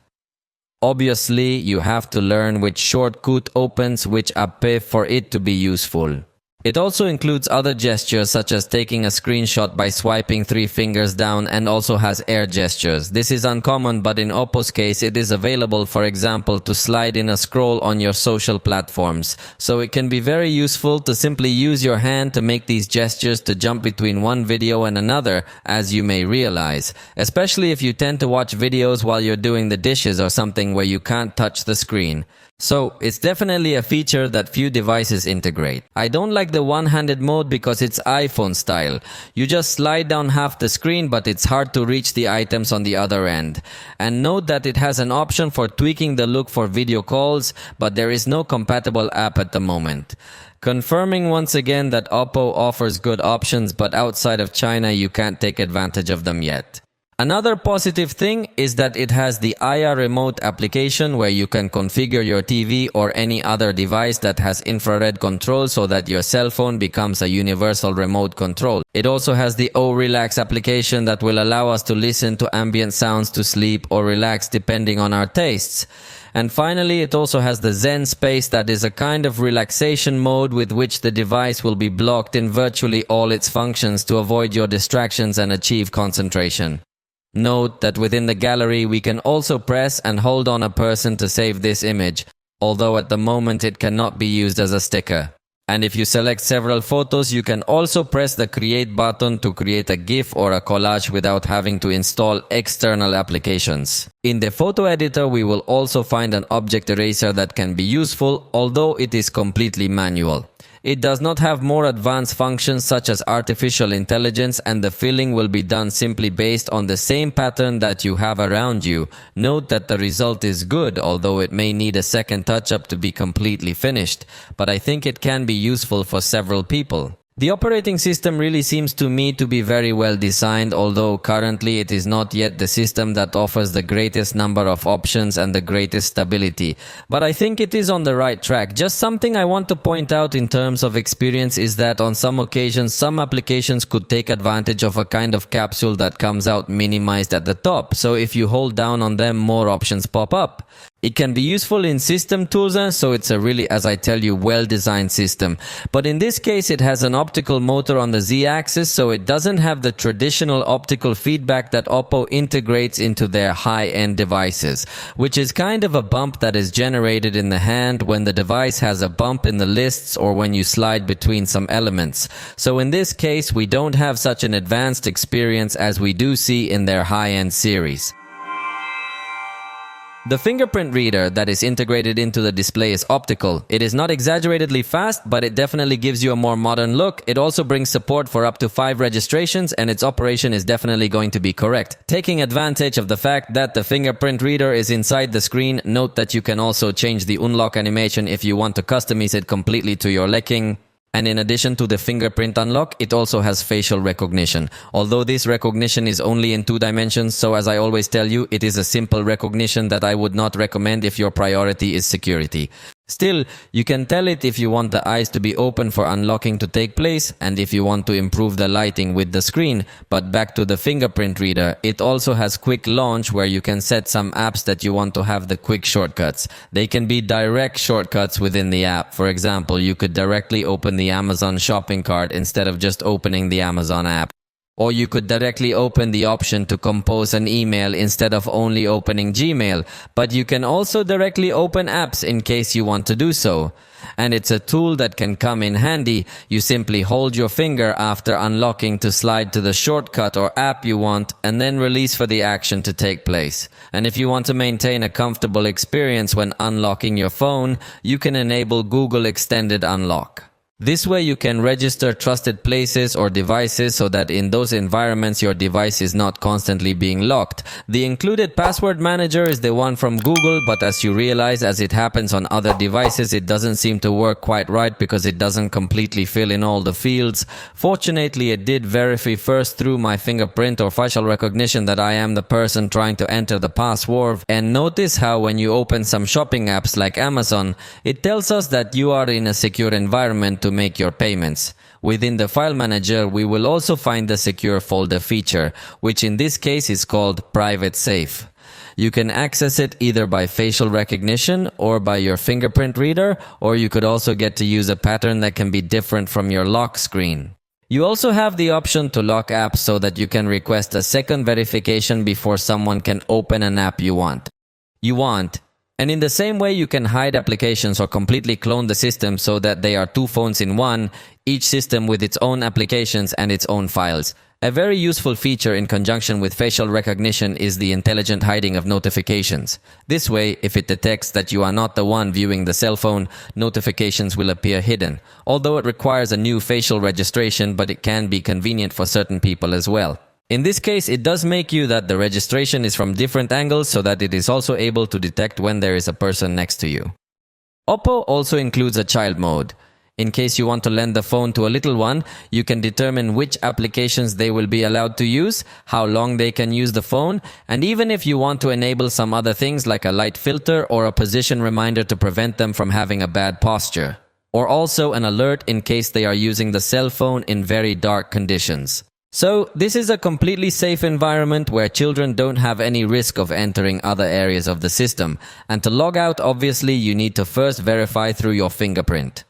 Obviously, you have to learn which shortcut opens which app for it to be useful. It also includes other gestures such as taking a screenshot by swiping 3 fingers down, and also has air gestures. This is uncommon, but in OPPO's case it is available, for example, to slide in a scroll on your social platforms. So it can be very useful to simply use your hand to make these gestures to jump between one video and another, as you may realize. Especially if you tend to watch videos while you're doing the dishes or something where you can't touch the screen. So, it's definitely a feature that few devices integrate. I don't like the one-handed mode because it's iPhone style. You just slide down half the screen, but it's hard to reach the items on the other end. And note that it has an option for tweaking the look for video calls, but there is no compatible app at the moment. Confirming once again that OPPO offers good options, but outside of China you can't take advantage of them yet. Another positive thing is that it has the IR remote application where you can configure your TV or any other device that has infrared control so that your cell phone becomes a universal remote control. It also has the Relax application that will allow us to listen to ambient sounds to sleep or relax depending on our tastes. And finally, it also has the Zen Space, that is a kind of relaxation mode with which the device will be blocked in virtually all its functions to avoid your distractions and achieve concentration. Note that within the gallery we can also press and hold on a person to save this image, although at the moment it cannot be used as a sticker. And if you select several photos, you can also press the Create button to create a GIF or a collage without having to install external applications. In the photo editor, we will also find an object eraser that can be useful, although it is completely manual. It does not have more advanced functions such as artificial intelligence, and the filling will be done simply based on the same pattern that you have around you. Note that the result is good, although it may need a second touch-up to be completely finished, but I think it can be useful for several people. The operating system really seems to me to be very well designed, although currently it is not yet the system that offers the greatest number of options and the greatest stability. But I think it is on the right track. Just something I want to point out in terms of experience is that on some occasions, some applications could take advantage of a kind of capsule that comes out minimized at the top. So if you hold down on them, more options pop up. It can be useful in system tools, so it's a really, as I tell you, well-designed system. But in this case, it has an optical motor on the Z-axis, so it doesn't have the traditional optical feedback that OPPO integrates into their high-end devices, which is kind of a bump that is generated in the hand when the device has a bump in the lists or when you slide between some elements. So in this case, we don't have such an advanced experience as we do see in their high-end series. The fingerprint reader that is integrated into the display is optical. It is not exaggeratedly fast, but it definitely gives you a more modern look. It also brings support for up to 5 registrations, and its operation is definitely going to be correct. Taking advantage of the fact that the fingerprint reader is inside the screen, note that you can also change the unlock animation if you want to customize it completely to your liking. And in addition to the fingerprint unlock, it also has facial recognition. Although this recognition is only in 2 dimensions, so as I always tell you, it is a simple recognition that I would not recommend if your priority is security. Still, you can tell it if you want the eyes to be open for unlocking to take place and if you want to improve the lighting with the screen. But back to the fingerprint reader, it also has quick launch where you can set some apps that you want to have the quick shortcuts. They can be direct shortcuts within the app. For example, you could directly open the Amazon shopping cart instead of just opening the Amazon app. Or you could directly open the option to compose an email instead of only opening Gmail, but you can also directly open apps in case you want to do so. And it's a tool that can come in handy. You simply hold your finger after unlocking to slide to the shortcut or app you want and then release for the action to take place. And if you want to maintain a comfortable experience when unlocking your phone, you can enable Google Extended Unlock. This way you can register trusted places or devices so that in those environments your device is not constantly being locked. The included password manager is the one from Google, but as you realize, as it happens on other devices, it doesn't seem to work quite right because it doesn't completely fill in all the fields. Fortunately, it did verify first through my fingerprint or facial recognition that I am the person trying to enter the password. And notice how when you open some shopping apps like Amazon, it tells us that you are in a secure environment to make your payments. Within the file manager, we will also find the secure folder feature, which in this case is called Private Safe. You can access it either by facial recognition or by your fingerprint reader, or you could also get to use a pattern that can be different from your lock screen. You also have the option to lock apps so that you can request a second verification before someone can open an app you want. And in the same way, you can hide applications or completely clone the system so that they are 2 phones in one, each system with its own applications and its own files. A very useful feature in conjunction with facial recognition is the intelligent hiding of notifications. This way, if it detects that you are not the one viewing the cell phone, notifications will appear hidden. Although it requires a new facial registration, but it can be convenient for certain people as well. In this case, it does make you that the registration is from different angles so that it is also able to detect when there is a person next to you. OPPO also includes a child mode. In case you want to lend the phone to a little one, you can determine which applications they will be allowed to use, how long they can use the phone, and even if you want to enable some other things like a light filter or a position reminder to prevent them from having a bad posture. Or also an alert in case they are using the cell phone in very dark conditions. So, this is a completely safe environment where children don't have any risk of entering other areas of the system. And to log out, obviously, you need to first verify through your fingerprint.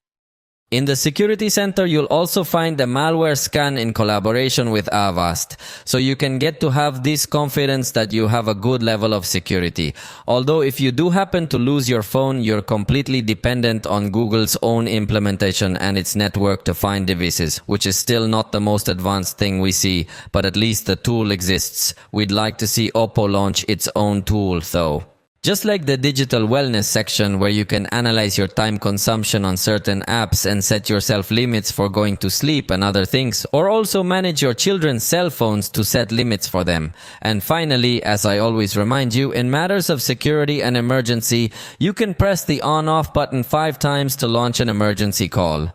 In the security center, you'll also find a malware scan in collaboration with Avast, so you can get to have this confidence that you have a good level of security. Although if you do happen to lose your phone, you're completely dependent on Google's own implementation and its network to find devices, which is still not the most advanced thing we see, but at least the tool exists. We'd like to see OPPO launch its own tool though. Just like the digital wellness section where you can analyze your time consumption on certain apps and set yourself limits for going to sleep and other things, or also manage your children's cell phones to set limits for them. And finally, as I always remind you, in matters of security and emergency, you can press the on-off button 5 times to launch an emergency call.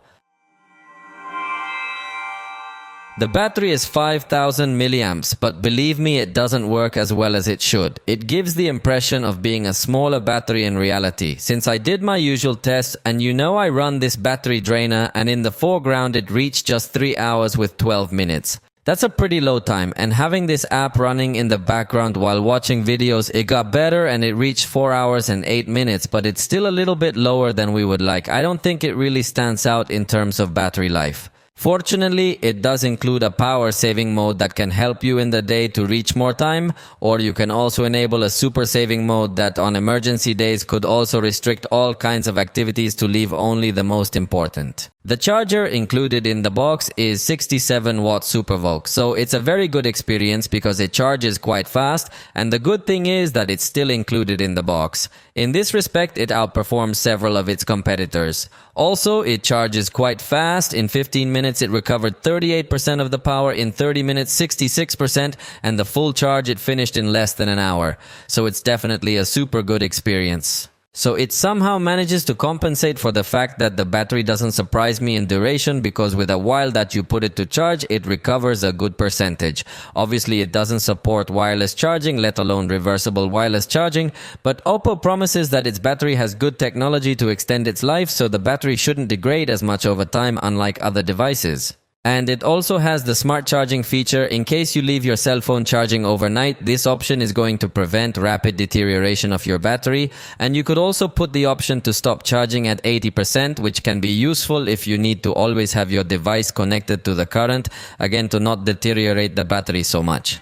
The battery is 5000 milliamps, but believe me, it doesn't work as well as it should. It gives the impression of being a smaller battery in reality. Since I did my usual test, and you know I run this battery drainer, and in the foreground it reached just 3 hours with 12 minutes. That's a pretty low time, and having this app running in the background while watching videos, it got better and it reached 4 hours and 8 minutes, but it's still a little bit lower than we would like. I don't think it really stands out in terms of battery life. Fortunately, it does include a power saving mode that can help you in the day to reach more time, or you can also enable a super saving mode that on emergency days could also restrict all kinds of activities to leave only the most important. The charger included in the box is 67 watt SuperVOOC, so it's a very good experience because it charges quite fast, and the good thing is that it's still included in the box. In this respect, it outperforms several of its competitors. Also, it charges quite fast. In 15 minutes, it recovered 38% of the power, in 30 minutes 66%, and the full charge it finished in less than an hour. So it's definitely a super good experience. So it somehow manages to compensate for the fact that the battery doesn't surprise me in duration, because with a while that you put it to charge, it recovers a good percentage. Obviously, it doesn't support wireless charging, let alone reversible wireless charging, but OPPO promises that its battery has good technology to extend its life, so the battery shouldn't degrade as much over time, unlike other devices. And it also has the smart charging feature. In case you leave your cell phone charging overnight, this option is going to prevent rapid deterioration of your battery. And you could also put the option to stop charging at 80%, which can be useful if you need to always have your device connected to the current, again to not deteriorate the battery so much.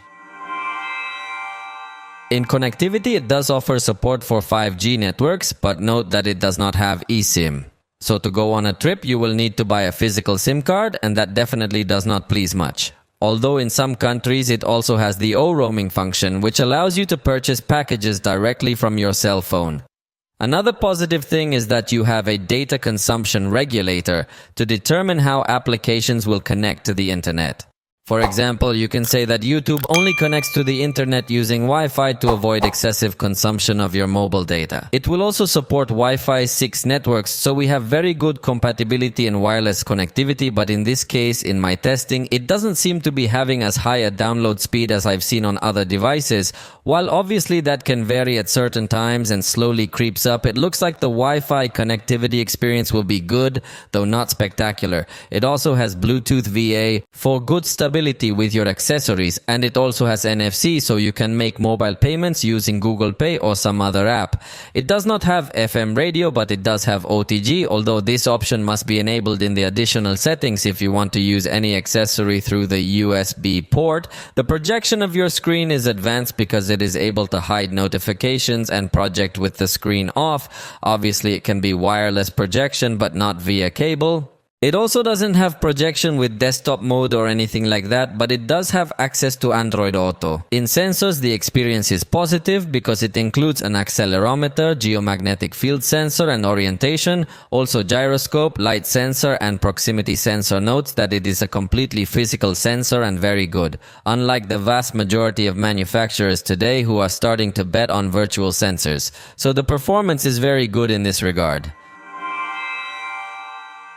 In connectivity, it does offer support for 5G networks, but note that it does not have eSIM. So to go on a trip, you will need to buy a physical SIM card, and that definitely does not please much. Although in some countries it also has the O-roaming function, which allows you to purchase packages directly from your cell phone. Another positive thing is that you have a data consumption regulator to determine how applications will connect to the internet. For example, you can say that YouTube only connects to the internet using Wi-Fi to avoid excessive consumption of your mobile data. It will also support Wi-Fi 6 networks, so we have very good compatibility in wireless connectivity, but in this case, in my testing, it doesn't seem to be having as high a download speed as I've seen on other devices. While obviously that can vary at certain times and slowly creeps up, it looks like the Wi-Fi connectivity experience will be good, though not spectacular. It also has Bluetooth VA for good stability with your accessories, and it also has NFC, so you can make mobile payments using Google Pay or some other app. It does not have FM radio, but it does have OTG, although this option must be enabled in the additional settings if you want to use any accessory through the USB port. The projection of your screen is advanced because it is able to hide notifications and project with the screen off. Obviously, it can be wireless projection, but not via cable. It also doesn't have projection with desktop mode or anything like that, but it does have access to Android Auto. In sensors, the experience is positive because it includes an accelerometer, geomagnetic field sensor and orientation, also gyroscope, light sensor and proximity sensor. Notes that it is a completely physical sensor and very good, unlike the vast majority of manufacturers today who are starting to bet on virtual sensors. So the performance is very good in this regard.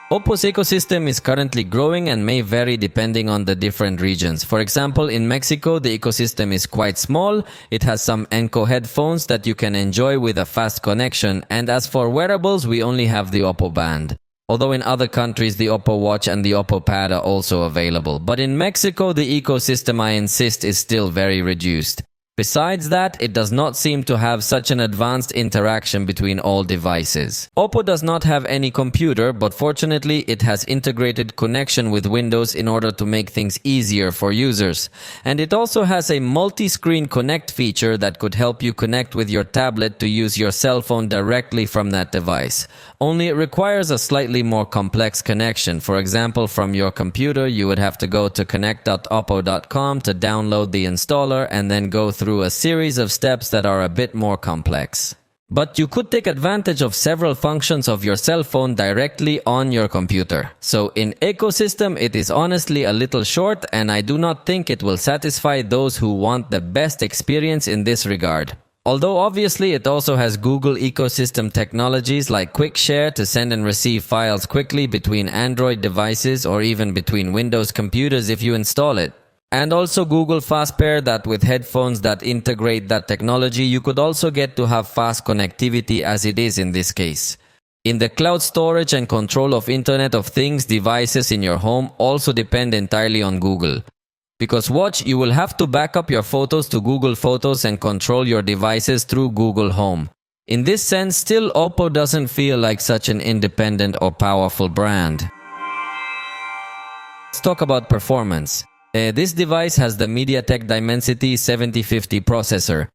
OPPO's ecosystem is currently growing and may vary depending on the different regions. For example, in Mexico, the ecosystem is quite small. It has some Enco headphones that you can enjoy with a fast connection. And as for wearables, we only have the OPPO Band. Although in other countries, the OPPO Watch and the OPPO Pad are also available. But in Mexico, the ecosystem, I insist, is still very reduced. Besides that, it does not seem to have such an advanced interaction between all devices. OPPO does not have any computer, but fortunately it has integrated connection with Windows in order to make things easier for users. And it also has a multi-screen connect feature that could help you connect with your tablet to use your cell phone directly from that device. Only it requires a slightly more complex connection. For example, from your computer, you would have to go to connect.oppo.com to download the installer and then go through a series of steps that are a bit more complex. But you could take advantage of several functions of your cell phone directly on your computer. So in ecosystem, it is honestly a little short, and I do not think it will satisfy those who want the best experience in this regard. Although obviously it also has Google ecosystem technologies like Quick Share to send and receive files quickly between Android devices or even between Windows computers if you install it. And also Google Fast Pair, that with headphones that integrate that technology, you could also get to have fast connectivity as it is in this case. In the cloud storage and control of Internet of Things devices in your home also depend entirely on Google. Because watch, you will have to back up your photos to Google Photos and control your devices through Google Home. In this sense, still OPPO doesn't feel like such an independent or powerful brand. Let's talk about performance. This device has the MediaTek Dimensity 7050 processor.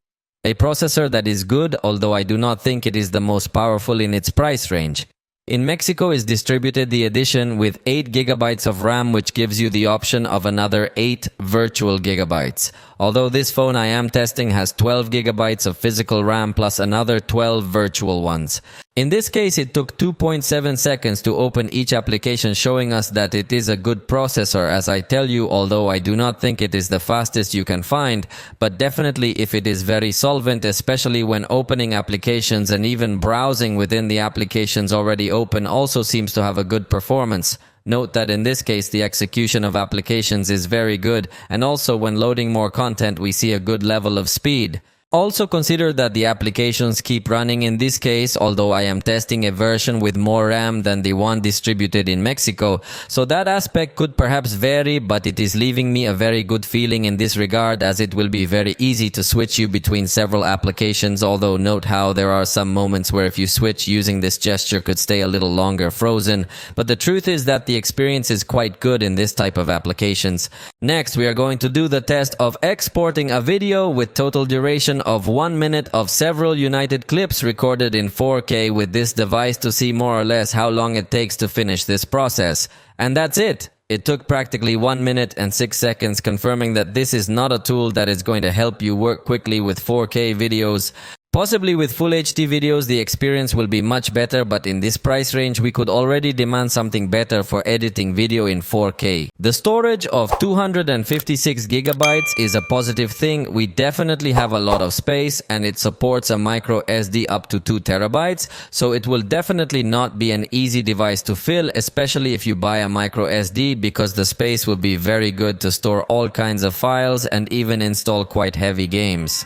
A processor that is good, although I do not think it is the most powerful in its price range. In Mexico is distributed the edition with 8 GB of RAM, which gives you the option of another 8 virtual gigabytes. Although this phone I am testing has 12 GB of physical RAM plus another 12 virtual ones. In this case, it took 2.7 seconds to open each application, showing us that it is a good processor, as I tell you, although I do not think it is the fastest you can find, but definitely if it is very solvent, especially when opening applications, and even browsing within the applications already open also seems to have a good performance. Note that in this case the execution of applications is very good, and also when loading more content we see a good level of speed. Also consider that the applications keep running in this case, although I am testing a version with more RAM than the one distributed in Mexico, so that aspect could perhaps vary, but it is leaving me a very good feeling in this regard, as it will be very easy to switch you between several applications, although note how there are some moments where if you switch using this gesture could stay a little longer frozen, but the truth is that the experience is quite good in this type of applications. Next, we are going to do the test of exporting a video with total duration of 1 minute of several united clips recorded in 4K with this device to see more or less how long it takes to finish this process. And that's it! It took practically 1 minute and 6 seconds, confirming that this is not a tool that is going to help you work quickly with 4K videos. Possibly with Full HD videos the experience will be much better, but in this price range we could already demand something better for editing video in 4K. The storage of 256 GB is a positive thing. We definitely have a lot of space, and it supports a micro SD up to 2 TB, so it will definitely not be an easy device to fill, especially if you buy a micro SD, because the space will be very good to store all kinds of files and even install quite heavy games.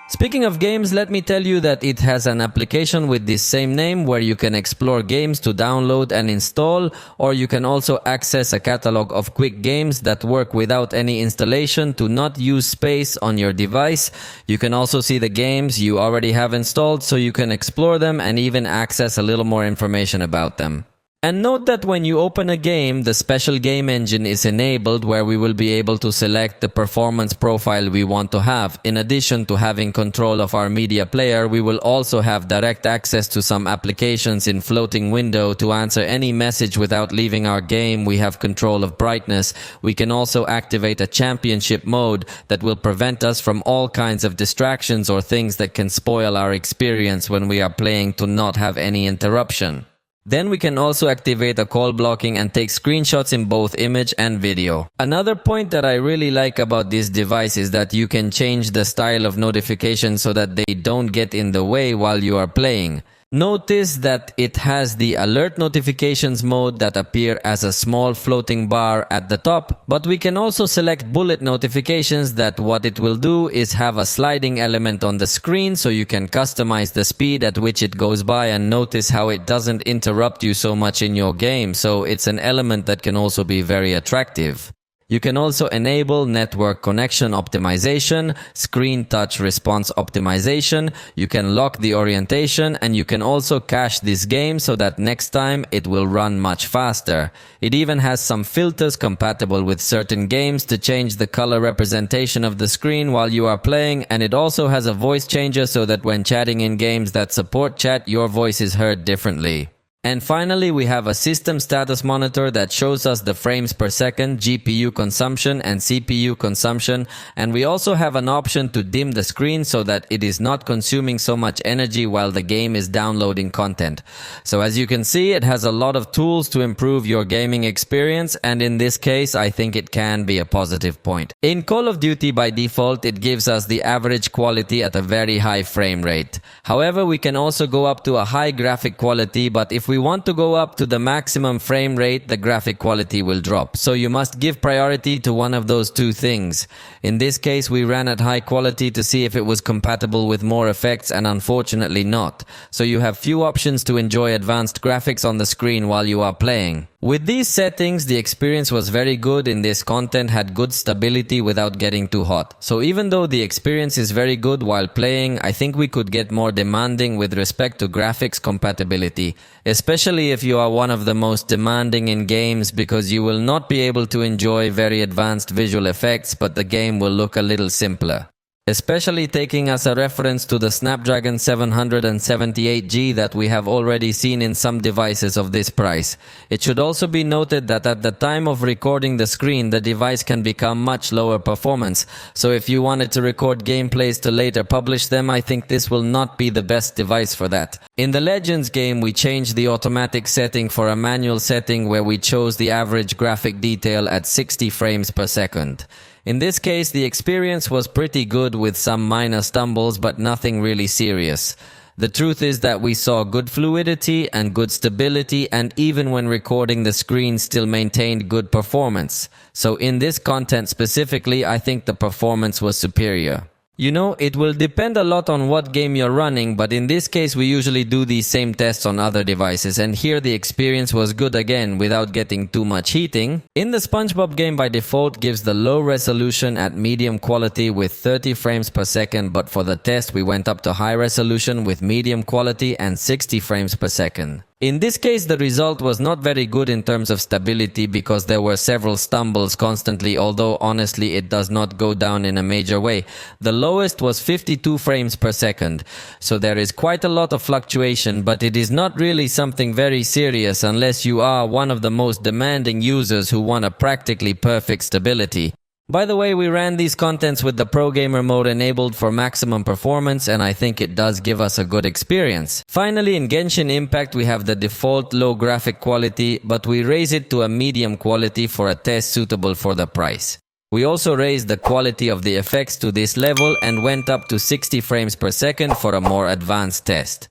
Speaking of games, let me tell you that it has an application with this same name where you can explore games to download and install, or you can also access a catalog of quick games that work without any installation to not use space on your device. You can also see the games you already have installed, so you can explore them and even access a little more information about them. And note that when you open a game, the special game engine is enabled, where we will be able to select the performance profile we want to have. In addition to having control of our media player, we will also have direct access to some applications in floating window to answer any message without leaving our game. We have control of brightness. We can also activate a championship mode that will prevent us from all kinds of distractions or things that can spoil our experience when we are playing, to not have any interruption. Then we can also activate a call blocking and take screenshots in both image and video. Another point that I really like about this device is that you can change the style of notifications so that they don't get in the way while you are playing. Notice that it has the alert notifications mode that appear as a small floating bar at the top, but we can also select bullet notifications, that what it will do is have a sliding element on the screen, so you can customize the speed at which it goes by, and notice how it doesn't interrupt you so much in your game, so it's an element that can also be very attractive. You can also enable network connection optimization, screen touch response optimization, you can lock the orientation, and you can also cache this game so that next time it will run much faster. It even has some filters compatible with certain games to change the color representation of the screen while you are playing, and it also has a voice changer so that when chatting in games that support chat, your voice is heard differently. And finally, we have a system status monitor that shows us the frames per second, GPU consumption and CPU consumption, and we also have an option to dim the screen so that it is not consuming so much energy while the game is downloading content. So as you can see, it has a lot of tools to improve your gaming experience, and in this case, I think it can be a positive point. In Call of Duty, by default, it gives us the average quality at a very high frame rate. However, we can also go up to a high graphic quality, but if we want to go up to the maximum frame rate, the graphic quality will drop. So you must give priority to one of those two things. In this case, we ran at high quality to see if it was compatible with more effects, and unfortunately not. So you have few options to enjoy advanced graphics on the screen while you are playing. With these settings, the experience was very good in this content, had good stability without getting too hot. So even though the experience is very good while playing, I think we could get more demanding with respect to graphics compatibility, especially if you are one of the most demanding in games, because you will not be able to enjoy very advanced visual effects, but the game will look a little simpler. Especially taking as a reference to the Snapdragon 778G that we have already seen in some devices of this price. It should also be noted that at the time of recording the screen, the device can become much lower performance. So if you wanted to record gameplays to later publish them, I think this will not be the best device for that. In the Legends game, we changed the automatic setting for a manual setting where we chose the average graphic detail at 60 frames per second. In this case, the experience was pretty good with some minor stumbles, but nothing really serious. The truth is that we saw good fluidity and good stability, and even when recording the screen still maintained good performance. So in this content specifically, I think the performance was superior. You know, it will depend a lot on what game you're running, but in this case we usually do these same tests on other devices, and here the experience was good again without getting too much heating. In the SpongeBob game, by default gives the low resolution at medium quality with 30 frames per second, but for the test we went up to high resolution with medium quality and 60 frames per second. In this case, the result was not very good in terms of stability because there were several stumbles constantly, although honestly it does not go down in a major way. The lowest was 52 frames per second, so there is quite a lot of fluctuation, but it is not really something very serious unless you are one of the most demanding users who want a practically perfect stability. By the way, we ran these contents with the Pro Gamer mode enabled for maximum performance, and I think it does give us a good experience. Finally, in Genshin Impact we have the default low graphic quality, but we raise it to a medium quality for a test suitable for the price. We also raised the quality of the effects to this level and went up to 60 frames per second for a more advanced test.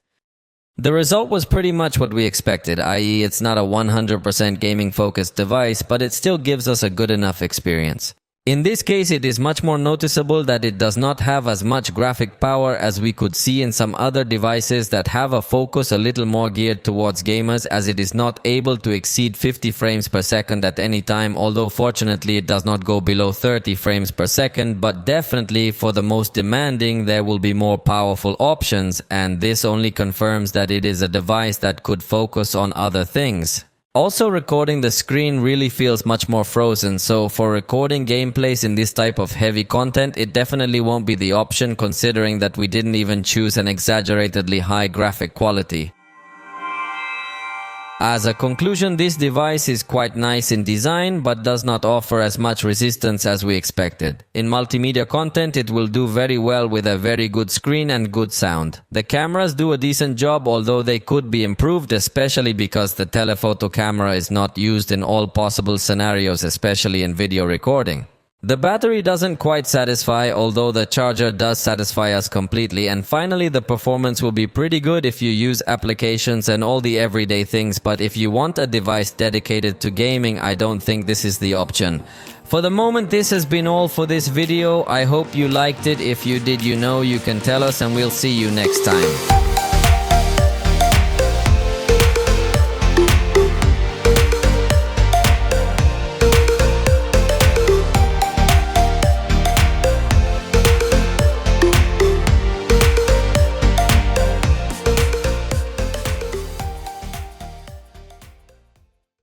The result was pretty much what we expected, i.e. it's not a 100% gaming focused device, but it still gives us a good enough experience. In this case, it is much more noticeable that it does not have as much graphic power as we could see in some other devices that have a focus a little more geared towards gamers, as it is not able to exceed 50 frames per second at any time, although fortunately it does not go below 30 frames per second, but definitely for the most demanding there will be more powerful options, and this only confirms that it is a device that could focus on other things. Also, recording the screen really feels much more frozen, so for recording gameplays in this type of heavy content, it definitely won't be the option, considering that we didn't even choose an exaggeratedly high graphic quality. As a conclusion, this device is quite nice in design, but does not offer as much resistance as we expected. In multimedia content, it will do very well with a very good screen and good sound. The cameras do a decent job, although they could be improved, especially because the telephoto camera is not used in all possible scenarios, especially in video recording. The battery doesn't quite satisfy, although the charger does satisfy us completely, and finally the performance will be pretty good if you use applications and all the everyday things, but if you want a device dedicated to gaming, I don't think this is the option. For the moment, this has been all for this video. I hope you liked it. If you did, you know you can tell us, and we'll see you next time.